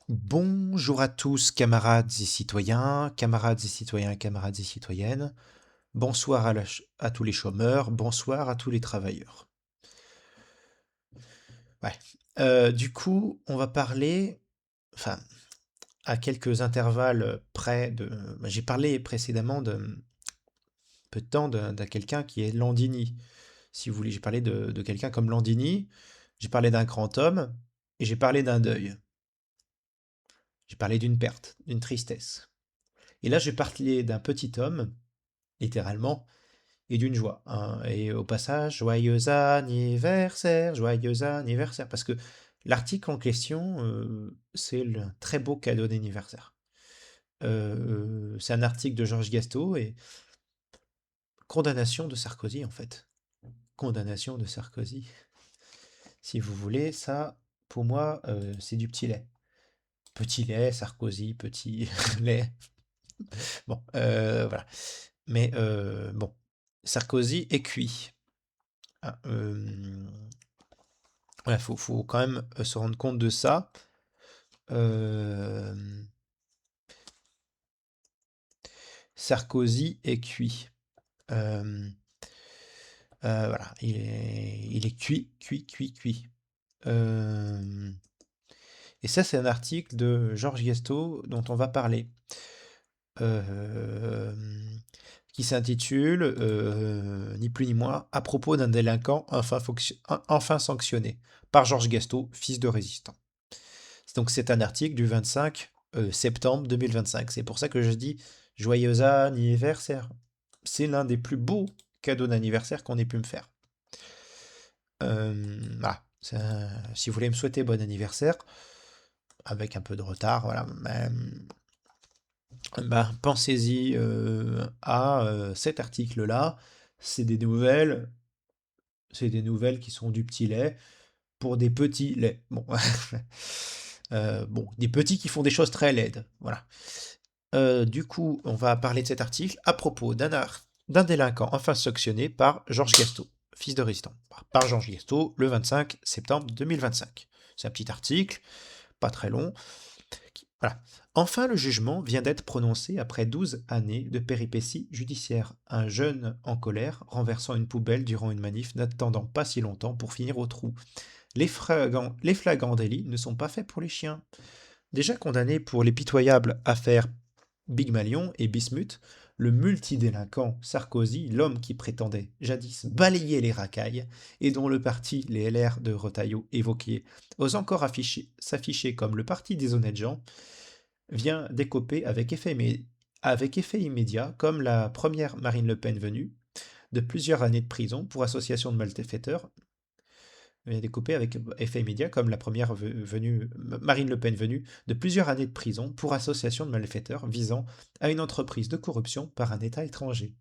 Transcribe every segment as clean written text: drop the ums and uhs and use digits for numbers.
Bonjour à tous, camarades et citoyens, camarades et citoyennes. Bonsoir à tous les chômeurs, bonsoir à tous les travailleurs. Ouais. Du coup, on va parler, enfin, à quelques intervalles près de. J'ai parlé précédemment de peu de temps d'un quelqu'un qui est Landini. Si vous voulez, j'ai parlé de quelqu'un comme Landini. J'ai parlé d'un grand homme et j'ai parlé d'un deuil. J'ai parlé d'une perte, d'une tristesse. Et là, je vais parler d'un petit homme, littéralement, et d'une joie, hein. Et au passage, joyeux anniversaire, parce que l'article en question, c'est le très beau cadeau d'anniversaire. C'est un article de Georges Gasto et condamnation de Sarkozy, en fait. Condamnation de Sarkozy. Si vous voulez, ça, pour moi, c'est du petit lait. Petit lait, Sarkozy, petit lait. Bon, voilà. Mais bon, Sarkozy est cuit. Ah, ouais, faut quand même se rendre compte de ça. Euh, Sarkozy est cuit. Euh, voilà, il est cuit, cuit, cuit, cuit. Euh, et ça, c'est un article de Georges Guesto dont on va parler, euh, qui s'intitule ni plus ni moins à propos d'un délinquant enfin sanctionné par Georges Guesto, fils de résistant. Donc c'est un article du 25 septembre 2025. C'est pour ça que je dis joyeux anniversaire. C'est l'un des plus beaux cadeaux d'anniversaire qu'on ait pu me faire. Voilà. Si vous voulez me souhaiter bon anniversaire, avec un peu de retard, voilà, ben, pensez-y à cet article-là. C'est des nouvelles, c'est des nouvelles qui sont du petit lait pour des petits laits. Bon, bon, des petits qui font des choses très laides. Voilà. Du coup, on va parler de cet article à propos d'un délinquant enfin sanctionné par Georges Guesto, fils de résistant. Par Georges Guesto, le 25 septembre 2025. C'est un petit article, pas très long. Voilà. Enfin, le jugement vient d'être prononcé après 12 années de péripéties judiciaires. Un jeune en colère renversant une poubelle durant une manif n'attendant pas si longtemps pour finir au trou. Les flagrants délits ne sont pas faits pour les chiens. Déjà condamné pour les pitoyables affaires Big Malion et Bismuth, le multidélinquant Sarkozy, l'homme qui prétendait jadis balayer les racailles et dont le parti, les LR de Retailleau évoqué, ose encore s'afficher comme le parti des honnêtes gens, vient d'écoper avec effet immédiat, comme la première Marine Le Pen venue, de plusieurs années de prison pour association de malfaiteurs, découpé avec effet immédiat, comme la première venue, Marine Le Pen venue, de plusieurs années de prison pour association de malfaiteurs visant à une entreprise de corruption par un État étranger.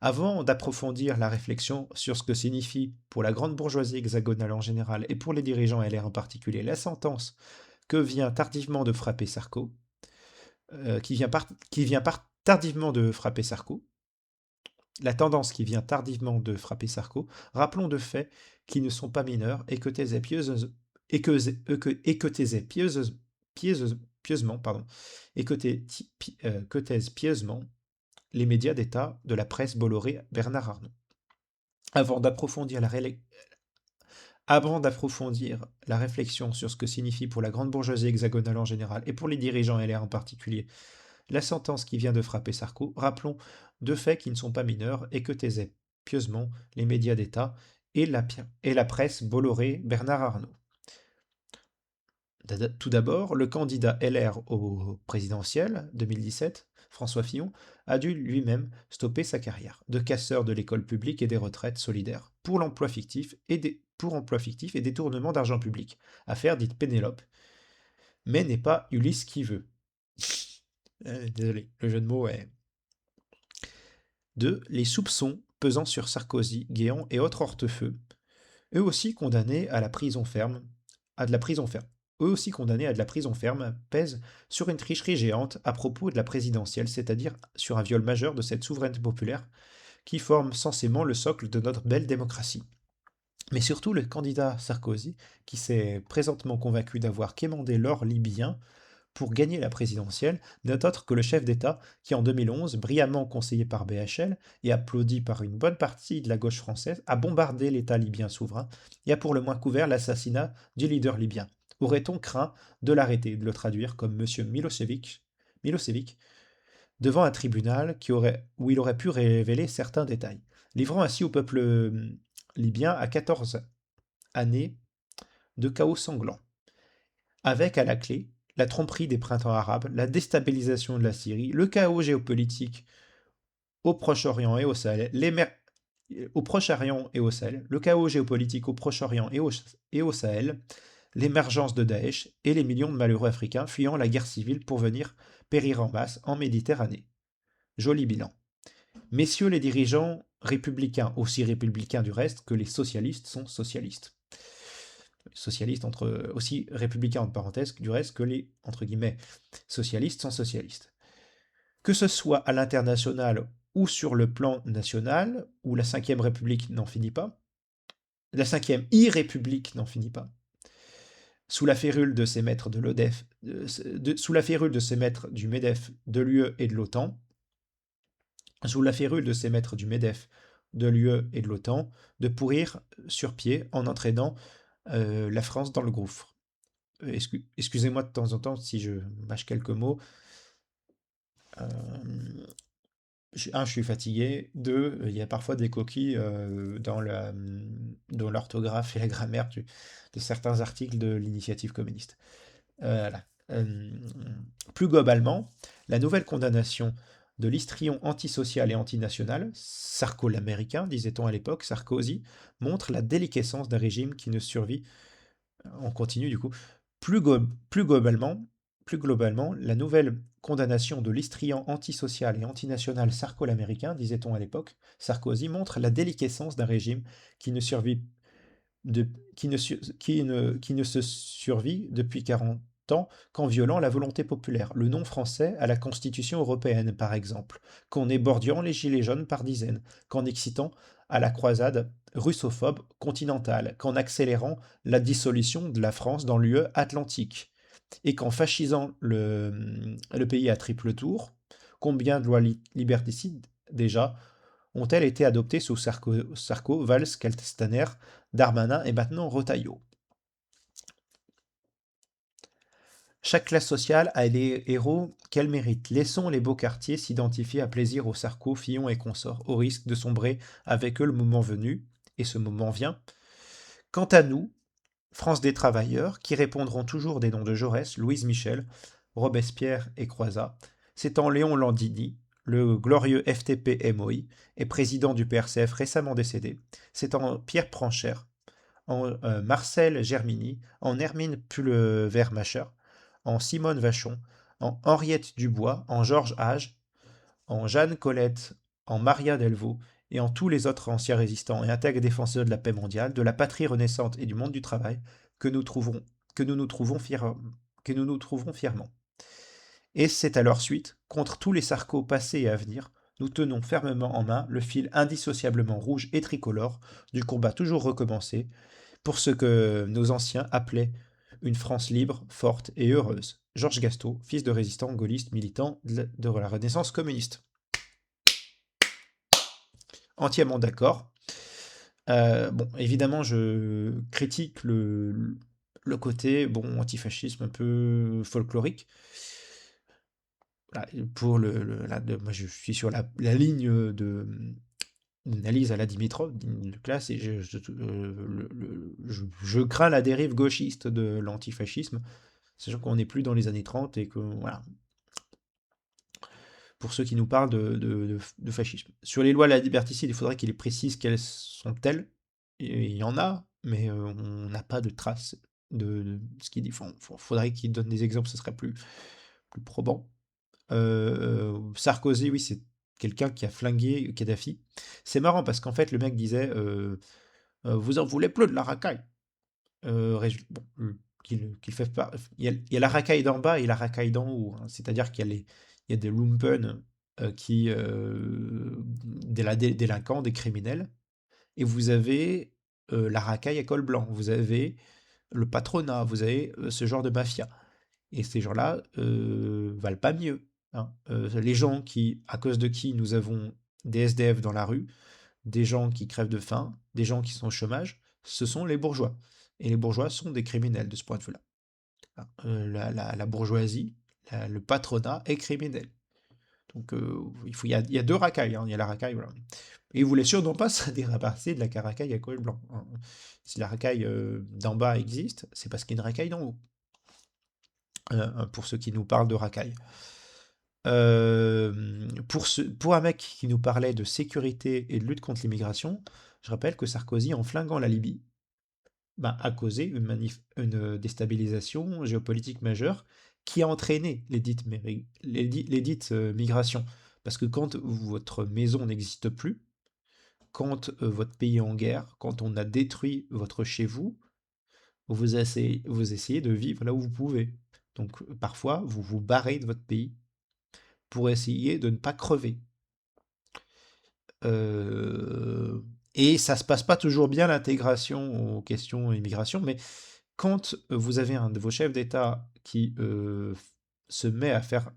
Avant d'approfondir la réflexion sur ce que signifie pour la grande bourgeoisie hexagonale en général et pour les dirigeants LR en particulier la sentence que vient tardivement de frapper Sarko, tardivement de frapper Sarko, la tendance qui vient tardivement de frapper Sarko, rappelons de fait qu'ils ne sont pas mineurs et que thèse pieusement, pardon, et que taisent pieusement les médias d'État de la presse Bolloré Bernard Arnault. Avant d'approfondir la, Avant d'approfondir la réflexion sur ce que signifie pour la grande bourgeoisie hexagonale en général et pour les dirigeants LR en particulier la sentence qui vient de frapper Sarko, rappelons deux faits qui ne sont pas mineurs et que taisaient pieusement les médias d'État et la presse Bolloré Bernard Arnault. Tout d'abord, le candidat LR au présidentiel 2017, François Fillon, a dû lui-même stopper sa carrière de casseur de l'école publique et des retraites solidaires pour emploi fictif et détournement d'argent public, affaire dite Pénélope, mais n'est pas Ulysse qui veut. Désolé, le jeu de mots est 2. Les soupçons pesant sur Sarkozy, Guéant et autres hortefeux, eux aussi condamnés à la prison ferme, à de la prison ferme. Eux aussi condamnés à de la prison ferme, pèsent sur une tricherie géante à propos de la présidentielle, c'est-à-dire sur un viol majeur de cette souveraineté populaire qui forme censément le socle de notre belle démocratie. Mais surtout le candidat Sarkozy, qui s'est présentement convaincu d'avoir quémandé l'or libyen pour gagner la présidentielle, n'est autre que le chef d'État qui, en 2011, brillamment conseillé par BHL et applaudi par une bonne partie de la gauche française, a bombardé l'État libyen souverain et a pour le moins couvert l'assassinat du leader libyen. Aurait-on craint de l'arrêter, de le traduire comme Monsieur Milosevic devant un tribunal où il aurait pu révéler certains détails, livrant ainsi au peuple libyen à 14 années de chaos sanglant, avec à la clé la tromperie des printemps arabes, la déstabilisation de la Syrie, le chaos géopolitique au Proche-Orient et au Sahel, au Proche-Orient et au Sahel, le chaos géopolitique au Proche-Orient et au Sahel, l'émergence de Daesh et les millions de malheureux africains fuyant la guerre civile pour venir périr en masse en Méditerranée. Joli bilan. Messieurs les dirigeants républicains, aussi républicains du reste que les socialistes sont socialistes. Socialistes aussi républicains entre parenthèses du reste que les entre guillemets socialistes sont socialistes. Que ce soit à l'international ou sur le plan national, où la Ve République n'en finit pas, la Ve irrépublique n'en finit pas, sous la férule de ses maîtres de l'ODEF, sous la férule de ses maîtres du MEDEF, de l'UE et de l'OTAN, sous la férule de ces maîtres du MEDEF, de l'UE et de l'OTAN, de pourrir sur pied en entraînant la France dans le gouffre. Excusez-moi de temps en temps si je mâche quelques mots. Euh, je suis fatigué. Deux, il y a parfois des coquilles dans l'orthographe et la grammaire de certains articles de l'initiative communiste. Voilà. Plus globalement, la nouvelle condamnation de l'histrion antisocial et antinational, Sarko l'américain, disait-on à l'époque, Sarkozy, montre la déliquescence d'un régime qui ne survit, on continue du coup, plus, plus globalement, plus globalement, la nouvelle condamnation de l'histrion antisocial et antinational Sarko l'américain, disait-on à l'époque, Sarkozy montre la déliquescence d'un régime qui ne survit de- qui ne se survit depuis 40 ans qu'en violant la volonté populaire, le non français à la Constitution européenne par exemple, qu'en ébordiant les gilets jaunes par dizaines, qu'en excitant à la croisade russophobe continentale, qu'en accélérant la dissolution de la France dans l'UE atlantique, et qu'en fascisant le pays à triple tour. Combien de lois liberticides déjà ont-elles été adoptées sous Sarko, Valls, Keltestaner, Darmanin et maintenant Retailleau? Chaque classe sociale a les héros qu'elle mérite. Laissons les beaux quartiers s'identifier à plaisir aux Sarko, Fillon et consorts, au risque de sombrer avec eux le moment venu, et ce moment vient. Quant à nous, France des travailleurs, qui répondront toujours des noms de Jaurès, Louise Michel, Robespierre et Croizat, c'est en Léon Landini, le glorieux FTP-MOI et président du PRCF récemment décédé, c'est en Pierre Pranchère, en Marcel Germini, en Hermine Pulver-Macher, en Simone Vachon, en Henriette Dubois, en Georges Hage, en Jeanne Colette, en Maria Delvaux et en tous les autres anciens résistants et intègres défenseurs de la paix mondiale, de la patrie renaissante et du monde du travail que nous trouvons, que nous nous trouvons fiers, que nous nous trouvons fièrement. Et c'est à leur suite, contre tous les sarcos passés et à venir, nous tenons fermement en main le fil indissociablement rouge et tricolore du combat toujours recommencé pour ce que nos anciens appelaient une France libre, forte et heureuse. Georges Gastaut, fils de résistant gaulliste militant de la Renaissance communiste. Entièrement d'accord. Bon, évidemment, je critique le côté bon antifascisme un peu folklorique. Voilà, pour moi, je suis sur la ligne d'analyse à la Dimitrov, de classe, et je crains la dérive gauchiste de l'antifascisme, sachant qu'on n'est plus dans les années 30 et que, voilà, pour ceux qui nous parlent de fascisme. Sur les lois de la liberticide, il faudrait qu'il précise quelles sont-elles. Et il y en a, mais on n'a pas de traces de ce qu'il dit. Faudrait qu'il donne des exemples, ce serait plus probant. Sarkozy, oui, c'est quelqu'un qui a flingué Kadhafi. C'est marrant parce qu'en fait, le mec disait vous en voulez plus de la racaille. Bon, qu'il fait pas. Il y a la racaille d'en bas et la racaille d'en haut, hein. C'est-à-dire qu'il y a des lumpen des délinquants, des criminels, et vous avez la racaille à col blanc, vous avez le patronat, vous avez ce genre de mafia. Et ces gens-là valent pas mieux, hein. Les gens qui, à cause de qui nous avons des SDF dans la rue, des gens qui crèvent de faim, des gens qui sont au chômage, ce sont les bourgeois. Et les bourgeois sont des criminels de ce point de vue-là, hein. La bourgeoisie, le patronat est criminel. Donc il y a deux racailles, hein. Il y a la racaille, voilà. Et vous voulez sûrement pas se débarrasser de la racaille à col blanc, hein. Si la racaille d'en bas existe, c'est parce qu'il y a une racaille d'en haut, pour ceux qui nous parlent de racaille. Pour un mec qui nous parlait de sécurité et de lutte contre l'immigration, je rappelle que Sarkozy, en flinguant la Libye, ben, a causé une déstabilisation géopolitique majeure qui a entraîné les dites migrations. Parce que quand votre maison n'existe plus, quand votre pays est en guerre, quand on a détruit votre chez vous, vous essayez de vivre là où vous pouvez. Donc parfois, vous vous barrez de votre pays pour essayer de ne pas crever. Euh, et ça se passe pas toujours bien l'intégration aux questions immigration, mais quand vous avez un de vos chefs d'État qui se met à faire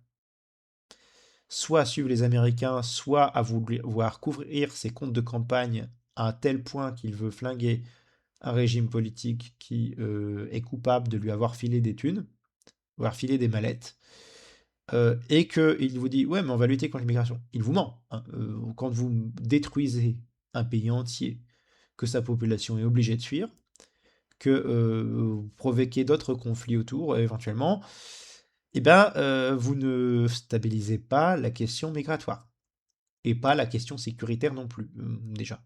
soit à suivre les Américains, soit à vouloir couvrir ses comptes de campagne à un tel point qu'il veut flinguer un régime politique qui est coupable de lui avoir filé des thunes, avoir filé des mallettes, et qu'il vous dit ouais mais on va lutter contre l'immigration. Il vous ment, hein. Quand vous détruisez un pays entier, que sa population est obligée de fuir, que vous provoquez d'autres conflits autour éventuellement, eh ben vous ne stabilisez pas la question migratoire et pas la question sécuritaire non plus déjà.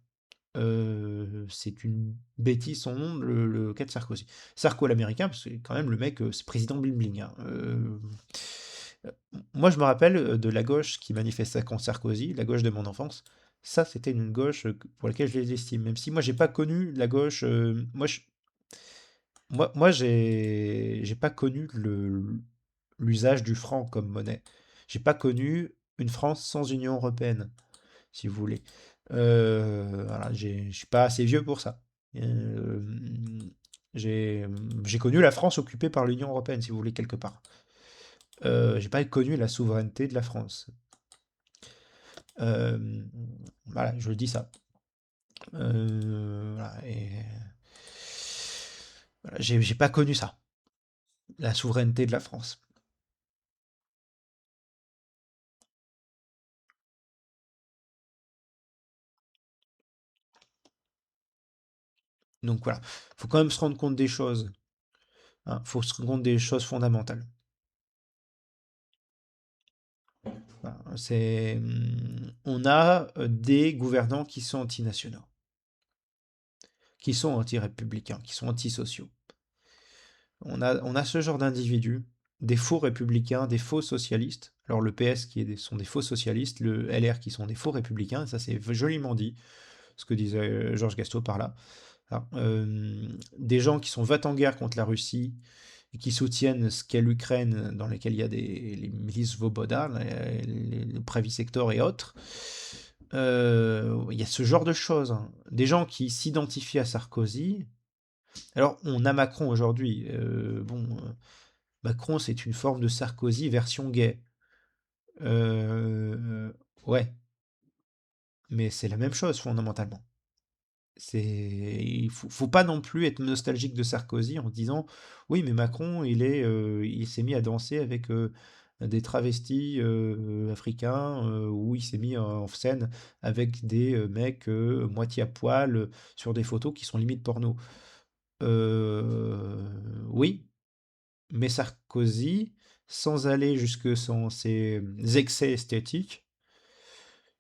C'est une bêtise son nom, le cas de Sarkozy. Sarko l'américain, parce que c'est quand même le mec, c'est président bling bling, hein. Euh, Moi, je me rappelle de la gauche qui manifestait contre Sarkozy, la gauche de mon enfance. Ça, c'était une gauche pour laquelle je les estime. Même si moi, j'ai pas connu la gauche. Moi, j'ai pas connu l'usage du franc comme monnaie. J'ai pas connu une France sans Union européenne, si vous voulez. Voilà, je suis pas assez vieux pour ça. Euh, j'ai j'ai connu la France occupée par l'Union européenne, si vous voulez, quelque part. J'ai pas connu la souveraineté de la France. Euh, voilà, je dis ça. Voilà, et voilà, j'ai pas connu ça, la souveraineté de la France. Donc voilà, faut quand même se rendre compte des choses, hein. Faut se rendre compte des choses fondamentales. Voilà, on a des gouvernants qui sont antinationaux, qui sont anti-républicains, qui sont antisociaux. On a ce genre d'individus, des faux républicains, des faux socialistes. Alors le PS sont des faux socialistes, le LR qui sont des faux républicains, et ça c'est joliment dit, ce que disait Georges Gasto par là. Alors, des gens qui sont va en guerre contre la Russie et qui soutiennent ce qu'est l'Ukraine, dans lesquels il y a les milices Svoboda, le Pravi Sector et autres. Il y a ce genre de choses, hein. Des gens qui s'identifient à Sarkozy. Alors, on a Macron aujourd'hui. Bon, Macron, c'est une forme de Sarkozy version gay. Ouais, mais c'est la même chose fondamentalement. Il faut pas non plus être nostalgique de Sarkozy en disant oui, mais Macron, il s'est mis à danser avec des travestis africains, ou il s'est mis en scène avec des mecs moitié à poil sur des photos qui sont limite porno. Oui, mais Sarkozy, sans aller jusque dans ses excès esthétiques,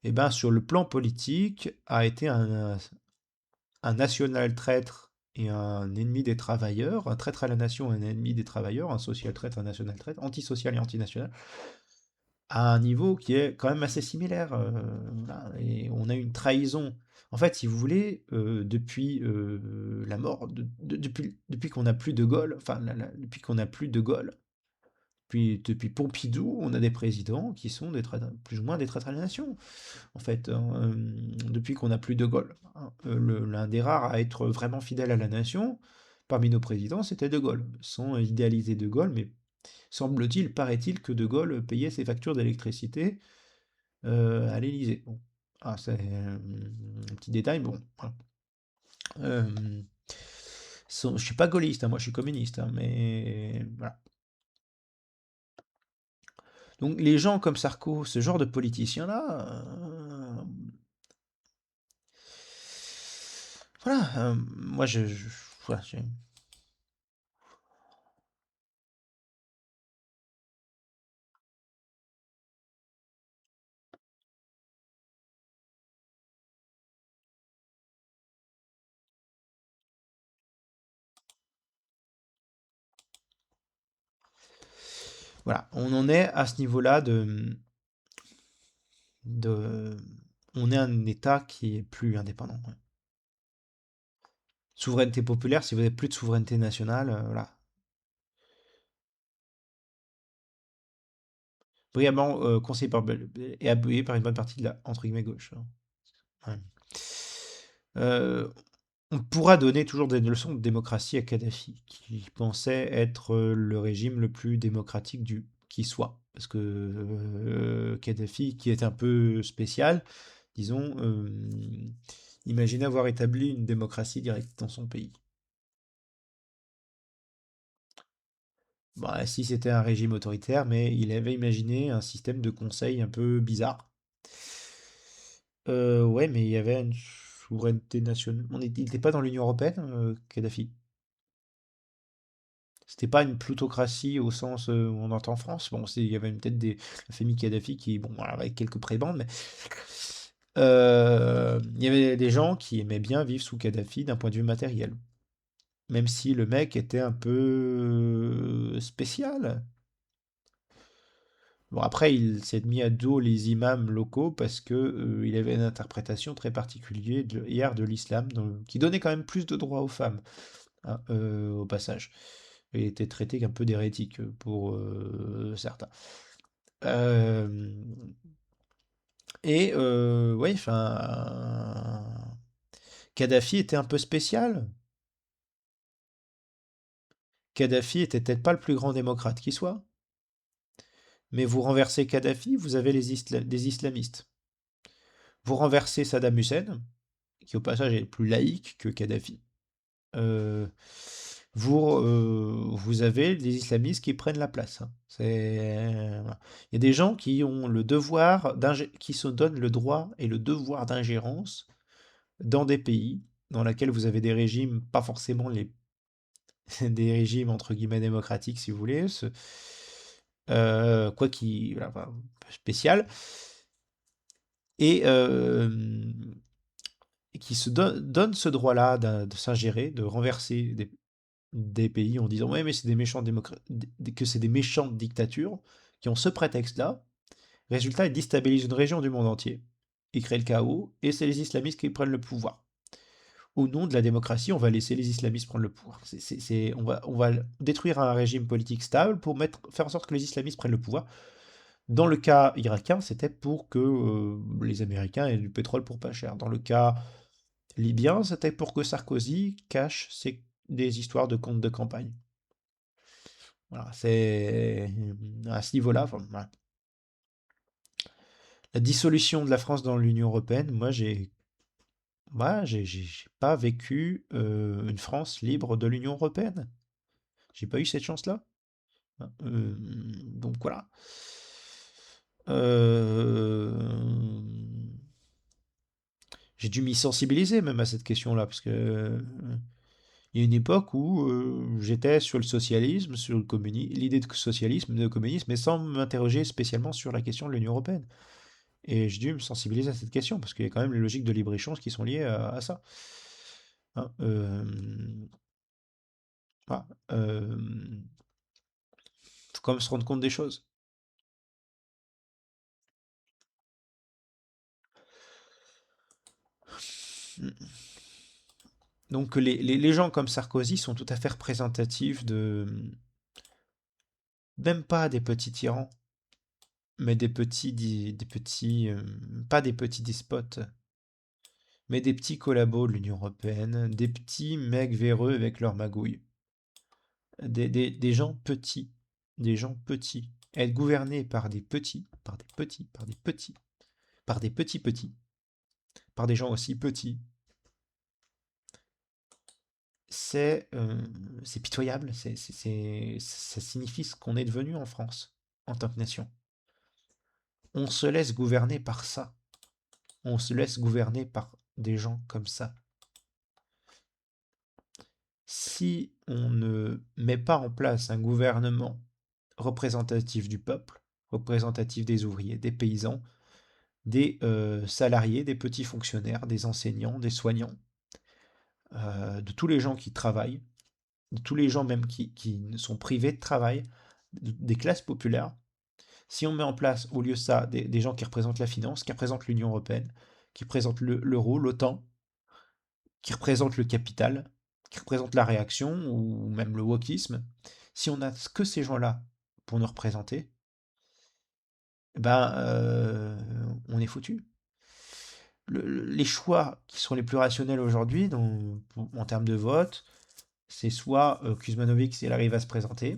eh ben, sur le plan politique, a été un national traître et un ennemi des travailleurs, un traître à la nation et un ennemi des travailleurs, un social traître, un national traître, antisocial et antinational, à un niveau qui est quand même assez similaire. Voilà. Et on a une trahison. En fait, si vous voulez, depuis la mort, depuis qu'on n'a plus de Gaulle, enfin, depuis qu'on n'a plus de Gaulle, Puis depuis Pompidou, on a des présidents qui sont plus ou moins des traîtres à la nation. En fait, hein, depuis qu'on n'a plus De Gaulle, hein. L'un des rares à être vraiment fidèle à la nation, parmi nos présidents, c'était De Gaulle. Sans idéaliser De Gaulle, mais semble-t-il, paraît-il que De Gaulle payait ses factures d'électricité à l'Élysée. Bon, ah, c'est un petit détail, bon, voilà. Euh, je suis pas gaulliste, hein, moi je suis communiste, hein, mais voilà. Donc les gens comme Sarko, ce genre de politiciens-là, voilà, moi voilà, voilà, on en est à ce niveau-là de, on est un État qui est plus indépendant. Ouais. Souveraineté populaire, si vous n'avez plus de souveraineté nationale, voilà. Brillamment conseillé et appuyé par une bonne partie de la entre guillemets gauche, hein. Ouais. Euh, on pourra donner toujours des leçons de démocratie à Kadhafi, qui pensait être le régime le plus démocratique qui soit. Parce que Kadhafi, qui est un peu spécial, disons, imaginez avoir établi une démocratie directe dans son pays. Bah, si c'était un régime autoritaire, mais il avait imaginé un système de conseil un peu bizarre. Ouais, mais il y avait une souveraineté nationale. Il n'était pas dans l'Union européenne, Kadhafi. C'était pas une plutocratie au sens où on entend en France. Bon, il y avait peut-être la famille Kadhafi qui, bon, voilà, avec quelques prébendes, mais il y avait des gens qui aimaient bien vivre sous Kadhafi d'un point de vue matériel. Même si le mec était un peu spécial. Bon, après, il s'est mis à dos les imams locaux parce que il avait une interprétation très particulière hier de l'islam, qui donnait quand même plus de droits aux femmes, hein, au passage. Il était traité qu'un peu d'hérétique pour certains. Euh, ouais, enfin, Kadhafi était un peu spécial. Kadhafi était peut-être pas le plus grand démocrate qui soit, mais vous renversez Kadhafi, vous avez des islamistes. Vous renversez Saddam Hussein, qui au passage est plus laïque que Kadhafi. euh, vous avez des islamistes qui prennent la place, hein. Voilà. Il y a des gens qui ont le devoir qui se donnent le droit et le devoir d'ingérence dans des pays dans lesquels vous avez des régimes, pas forcément des régimes entre guillemets démocratiques, si vous voulez, quoi qui, voilà, enfin, spécial, et qui donnent ce droit-là de s'ingérer, de renverser des pays en disant ouais mais c'est des méchants que c'est des méchantes dictatures qui ont ce prétexte-là. Résultat, ils déstabilisent une région du monde entier. Ils créent le chaos et c'est les islamistes qui prennent le pouvoir. Au nom de la démocratie, on va laisser les islamistes prendre le pouvoir. On va détruire un régime politique stable pour faire en sorte que les islamistes prennent le pouvoir. Dans le cas irakien, c'était pour que les Américains aient du pétrole pour pas cher. Dans le cas libyen, c'était pour que Sarkozy cache des histoires de comptes de campagne. Voilà, c'est à ce niveau-là. Enfin, voilà. La dissolution de la France dans l'Union européenne, moi, j'ai pas vécu une France libre de l'Union européenne. J'ai pas eu cette chance-là. Hein, donc voilà. Euh, j'ai dû m'y sensibiliser même à cette question-là, parce que il y a une époque où j'étais sur le socialisme, sur l'idée de socialisme, de communisme, mais sans m'interroger spécialement sur la question de l'Union européenne. Et j'ai dû me sensibiliser à cette question, parce qu'il y a quand même les logiques de libre-échange qui sont liées à ça. Hein, voilà, faut quand même se rendre compte des choses. Donc les gens comme Sarkozy sont tout à fait représentatifs Même pas des petits tyrans, mais pas des petits despotes, mais des petits collabos de l'Union européenne, des petits mecs véreux avec leurs magouilles, des gens petits, des gens petits, être gouverné par des petits, par des petits, par des petits, par des petits petits, par des gens aussi petits, c'est c'est pitoyable, ça signifie ce qu'on est devenu en France en tant que nation. On se laisse gouverner par ça. On se laisse gouverner par des gens comme ça. Si on ne met pas en place un gouvernement représentatif du peuple, représentatif des ouvriers, des paysans, des salariés, des petits fonctionnaires, des enseignants, des soignants, de tous les gens qui travaillent, de tous les gens même qui sont privés de travail, des classes populaires, si on met en place au lieu de ça des gens qui représentent la finance, qui représentent l'Union européenne, qui représentent l'euro, l'OTAN, qui représentent le capital, qui représentent la réaction ou même le wokisme, si on a que ces gens-là pour nous représenter, ben on est foutu. Les choix qui sont les plus rationnels aujourd'hui en termes de vote, c'est soit Kuzmanovic s'il arrive à se présenter,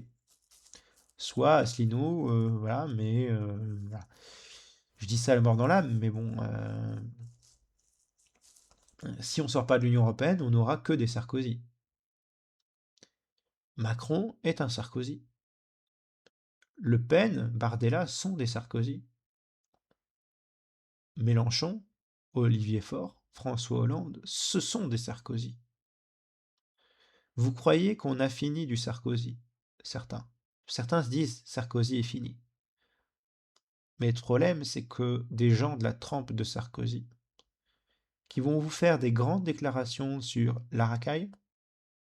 soit Asselineau, voilà, mais voilà. Je dis ça à la mort dans l'âme, mais bon, si on sort pas de l'Union européenne, on n'aura que des Sarkozy. Macron est un Sarkozy. Le Pen, Bardella sont des Sarkozy. Mélenchon, Olivier Faure, François Hollande, ce sont des Sarkozy. Vous croyez qu'on a fini du Sarkozy? Certains. Certains se disent Sarkozy est fini. Mais le problème, c'est que des gens de la trempe de Sarkozy, qui vont vous faire des grandes déclarations sur la racaille,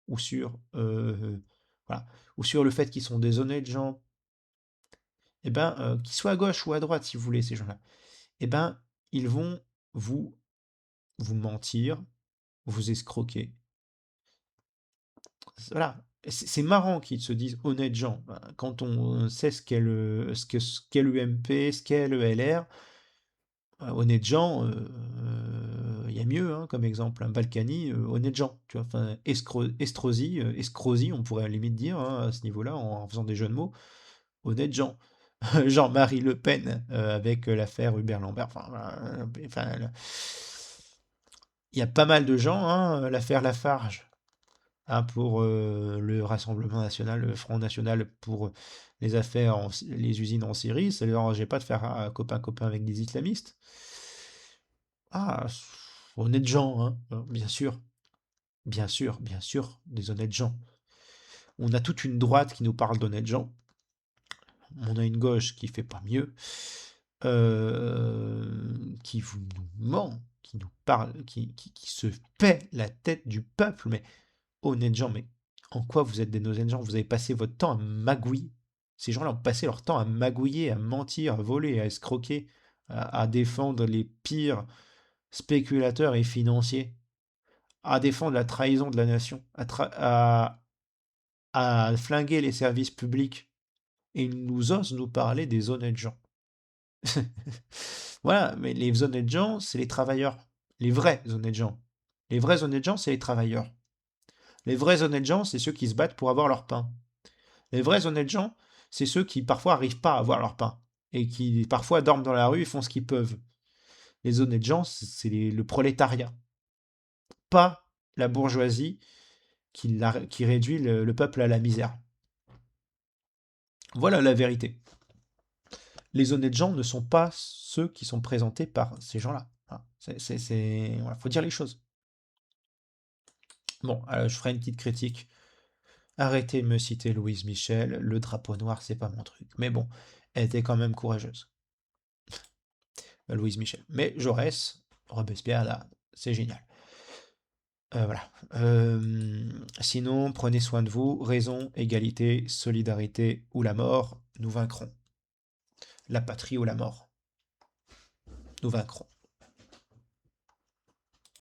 ou sur, voilà, ou sur le fait qu'ils sont des honnêtes gens, eh ben, qu'ils soient à gauche ou à droite, si vous voulez, ces gens-là, eh ben, ils vont vous, vous mentir, vous escroquer. Voilà. C'est marrant qu'ils se disent honnêtes gens. Ben, quand on sait ce qu'est l'UMP, ce qu'est le LR, honnêtes gens, il y a mieux hein, comme exemple. Un Balkany, honnêtes gens. Tu vois, enfin, Estrosi, on pourrait à la limite dire hein, à ce niveau-là, en faisant des jeux de mots. Honnêtes gens. Jean-Marie Le Pen avec l'affaire Hubert Lambert. Enfin, voilà, enfin, il y a pas mal de gens, hein, l'affaire Lafarge hein, pour le Rassemblement national, le Front national pour les affaires, les usines en Syrie, ça ne leur engageait pas de faire copain-copain avec des islamistes. Ah, honnêtes gens, hein, bien sûr, bien sûr, bien sûr, des honnêtes gens. On a toute une droite qui nous parle d'honnêtes gens. On a une gauche qui fait pas mieux, qui nous ment, qui nous parle, qui se paie la tête du peuple. Mais honnêtes gens, mais en quoi vous êtes des honnêtes gens? Vous avez passé votre temps à magouiller. Ces gens-là ont passé leur temps à magouiller, à mentir, à voler, à escroquer, à défendre les pires spéculateurs et financiers, à défendre la trahison de la nation, à flinguer les services publics. Et ils nous osent nous parler des honnêtes gens. Voilà, mais les honnêtes gens, c'est les travailleurs. Les vrais honnêtes gens. Les vrais honnêtes gens, c'est les travailleurs. Les vrais honnêtes gens, c'est ceux qui se battent pour avoir leur pain. Les vrais honnêtes gens, c'est ceux qui parfois n'arrivent pas à avoir leur pain et qui parfois dorment dans la rue et font ce qu'ils peuvent. Les honnêtes gens, c'est le prolétariat, pas la bourgeoisie qui réduit le peuple à la misère. Voilà la vérité. Les honnêtes gens ne sont pas ceux qui sont présentés par ces gens-là. Voilà. Voilà, faut dire les choses. Bon, je ferai une petite critique. Arrêtez de me citer Louise Michel, le drapeau noir, c'est pas mon truc. Mais bon, elle était quand même courageuse. Louise Michel. Mais Jaurès, Robespierre, là, c'est génial. Voilà. Sinon, prenez soin de vous. Raison, égalité, solidarité ou la mort, nous vaincrons. La patrie ou la mort, nous vaincrons.